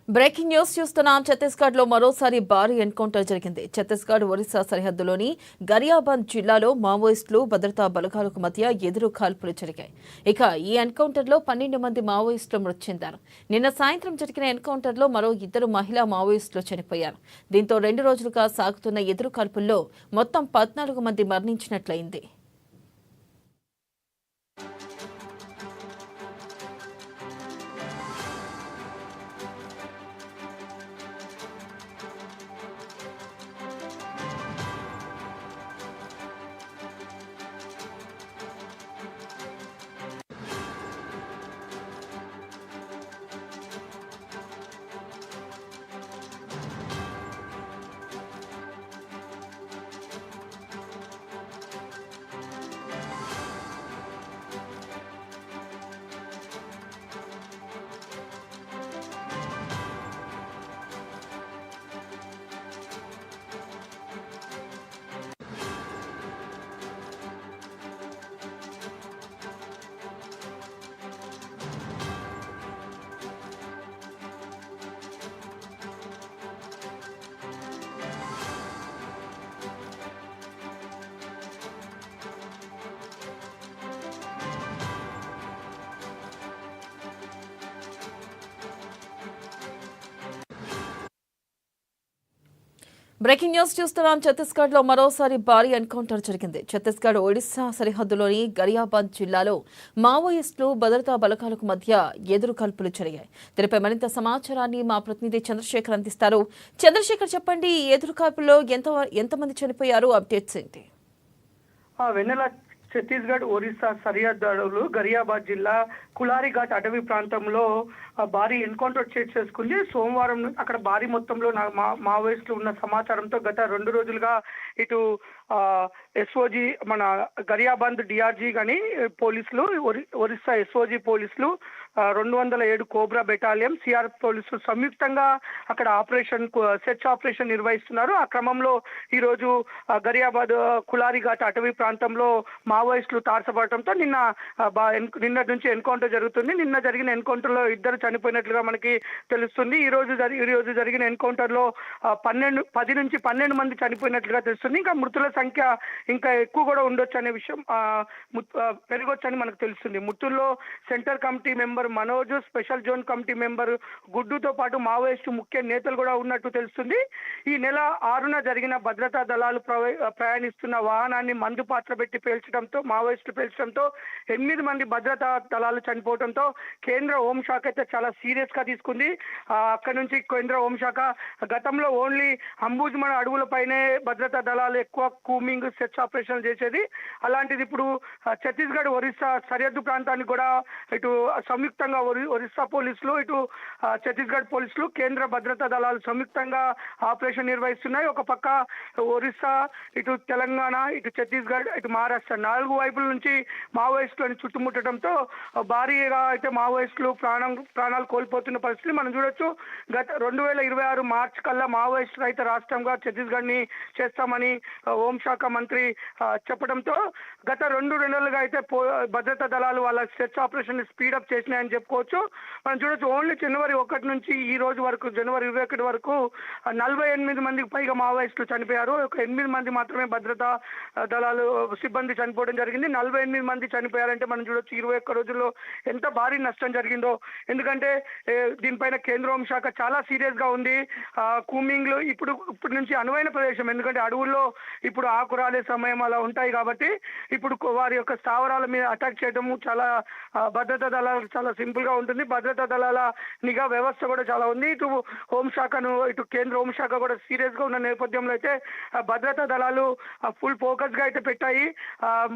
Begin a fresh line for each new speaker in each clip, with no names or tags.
Breaking news చూస్తున్నాం. ఛత్తీస్గఢ్ లో మరోసారి భారీ ఎన్కౌంటర్ జరిగింది. ఛత్తీస్గఢ్ ఒరిస్సా సరిహద్దులోని గరియాబంద్ జిల్లాలో మావోయిస్టులు భద్రతా బలగాలకు మధ్య ఎదురు కాల్పులు జరిగాయి. ఇక ఈ ఎన్కౌంటర్ లో 12 మంది మావోయిస్టులు మృతి చెందారు. నిన్న సాయంత్రం జరిగిన ఎన్కౌంటర్ లో మరో 2 మహిళా మావోయిస్టులు చనిపోయారు. దీంతో 2 రోజులుగా సాగుతున్న ఎదురు కాల్పుల్లో మొత్తం 14 మంది మరణించినట్లయింది. బ్రేకింగ్ న్యూస్ చూస్తున్నాం. ఛత్తీస్గఢ్ లో మరోసారి భారీ ఎన్కౌంటర్ జరిగింది. ఛత్తీస్గఢ్ ఒడిశా సరిహద్దులోని గరియాబంద్ జిల్లాలో మావోయిస్టులు భద్రతా బలగాలకు మధ్య ఎదురు కాల్పులు జరిగాయి. దీనిపై మరింత సమాచారాన్ని మా ప్రతినిధి చంద్రశేఖర్ అందిస్తారు. చంద్రశేఖర్, చెప్పండి, ఈ ఎదురు కాల్పుల్లో ఎంతమంది చనిపోయారు? అప్డేట్స్ ఏంటి?
ఛత్తీస్గఢ్ ఒరిస్సా సరిహద్దు అడవులు గరియాబాద్ జిల్లా కులారిఘాట్ అటవీ ప్రాంతంలో భారీ ఎన్కౌంటర్ చేసుకుంది. సోమవారం అక్కడ భారీ మొత్తంలో మావోయిస్టులు ఉన్న సమాచారంతో గత 2 రోజులుగా ఇటు ఎస్ఓజీ మన గరియాబాద్ డిఆర్జీ కానీ పోలీసులు, ఒరిస్సా ఎస్ఓజీ పోలీసులు, 207 కోబ్రా బెటాలియన్, సిఆర్ఎఫ్ పోలీసులు సంయుక్తంగా అక్కడ సెర్చ్ ఆపరేషన్ నిర్వహిస్తున్నారు. ఆ క్రమంలో ఈరోజు గరియాబాద్ కులారిఘాట్ అటవీ ప్రాంతంలో మావోయిస్టులు తారసపడటంతో నిన్న నుంచి ఎన్కౌంటర్ జరుగుతుంది. నిన్న జరిగిన ఎన్కౌంటర్ లో 2 చనిపోయినట్లుగా మనకి తెలుస్తుంది. ఈ రోజు జరిగిన ఎన్కౌంటర్ లో 10 నుంచి 12 మంది చనిపోయినట్లుగా తెలుస్తుంది. ఇంకా మృతుల సంఖ్య ఇంకా ఎక్కువ కూడా ఉండొచ్చు అనే విషయం పెరగొచ్చని మనకు తెలుస్తుంది. మృతుల్లో centre committee member Manoj, special zone committee member గుడ్డుతో పాటు మావోయిస్టు ముఖ్య నేతలు కూడా ఉన్నట్టు తెలుస్తుంది. ఈ నెల 6న జరిగిన భద్రతా దళాలు ప్రయాణిస్తున్న వాహనాన్ని మందు పాత్ర పెట్టి మావోయిస్టులు పేల్చడంతో 8 మంది భద్రతా దళాలు చనిపోవడంతో కేంద్ర హోంశాఖ అయితే చాలా సీరియస్ గా తీసుకుంది. అక్కడ నుంచి కేంద్ర హోంశాఖ గతంలో ఓన్లీ అంబుజ్మన్ అడవులపైనే భద్రతా దళాలు ఎక్కువ కూమింగ్ సెర్చ్ ఆపరేషన్ చేసేది. అలాంటిది ఇప్పుడు ఛత్తీస్గఢ్ ఒరిస్సా సరిహద్దు ప్రాంతానికి కూడా ఇటు సంయుక్తంగా ఒరిస్సా పోలీసులు, ఇటు ఛత్తీస్గఢ్ పోలీసులు, కేంద్ర భద్రతా దళాలు సంయుక్తంగా ఆపరేషన్ నిర్వహిస్తున్నాయి. ఒక పక్క ఒరిస్సా, ఇటు తెలంగాణ, ఇటు ఛత్తీస్గఢ్, ఇటు మహారాష్ట్ర 4 వైపుల నుంచి మావోయిస్టులను చుట్టుముట్టడంతో భారీగా అయితే మావోయిస్టులు ప్రాణాలు కోల్పోతున్న పరిస్థితి మనం చూడొచ్చు. గత 2026 మార్చి కల్లా మావోయిస్టు రహిత రాష్ట్రంగా ఛత్తీస్గఢ్ ని చేస్తామని హోంశాఖ మంత్రి చెప్పడంతో గత 2 నెలలుగా అయితే భద్రతా దళాలు వాళ్ళ సెర్చ్ ఆపరేషన్ ని స్పీడప్ చేసినాయని చెప్పుకోవచ్చు. మనం చూడొచ్చు, ఓన్లీ జనవరి 1 నుంచి ఈ రోజు వరకు, జనవరి 21 వరకు 48 మందికి పైగా మావోయిస్టులు చనిపోయారు. ఒక 8 మంది మాత్రమే భద్రతా దళాలు సిబ్బంది చనిపోవడం జరిగింది. 48 మంది చనిపోయారంటే మనం చూడొచ్చు 21 రోజుల్లో ఎంత భారీ నష్టం జరిగిందో. ఎందుకంటే దీనిపైన కేంద్ర హోంశాఖ చాలా సీరియస్ గా ఉంది. కూమింగ్లు ఇప్పుడు నుంచి అనువైన ప్రదేశం, ఎందుకంటే అడవుల్లో ఇప్పుడు ఆకురాలే సమయం అలా ఉంటాయి కాబట్టి ఇప్పుడు వారి యొక్క స్థావరాల మీద అటాక్ చేయడం చాలా భద్రతా దళాలకు చాలా సింపుల్ గా ఉంటుంది. భద్రతా దళాల నిఘా వ్యవస్థ కూడా చాలా ఉంది. ఇటు హోంశాఖను, ఇటు కేంద్ర హోంశాఖ కూడా సీరియస్ గా ఉన్న నేపథ్యంలో అయితే భద్రతా దళాలు ఫుల్ ఫోకస్ గా అయితే పెట్టాయి.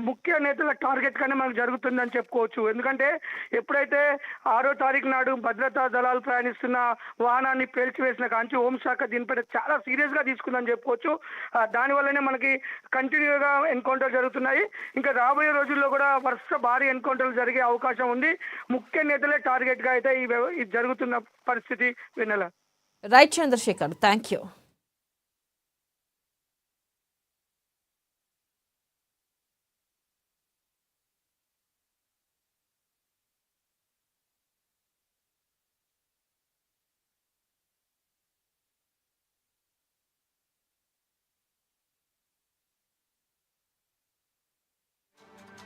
ముఖ్య నేతల టార్గెట్ గానే మనకు జరుగుతుందని చెప్పుకోవచ్చు. ఎందుకంటే ఎప్పుడైతే 6వ తారీఖు నాడు భద్రతా దళాలు ప్రయాణిస్తున్న వాహనాన్ని పేల్చివేసిన కాంచి హోంశాఖ దీనిపై చాలా సీరియస్ గా తీసుకుందని చెప్పుకోవచ్చు. దానివల్లనే మనకి కంటిన్యూగా ఎన్కౌంటర్ జరుగుతున్నాయి. ఇంకా రాబోయే రోజుల్లో కూడా వరుస భారీ ఎన్కౌంటర్లు జరిగే అవకాశం ఉంది. ముఖ్య నేతలే టార్గెట్ గా అయితే ఈ జరుగుతున్న పరిస్థితి. వినలా.
Right Chandrashekar, thank you.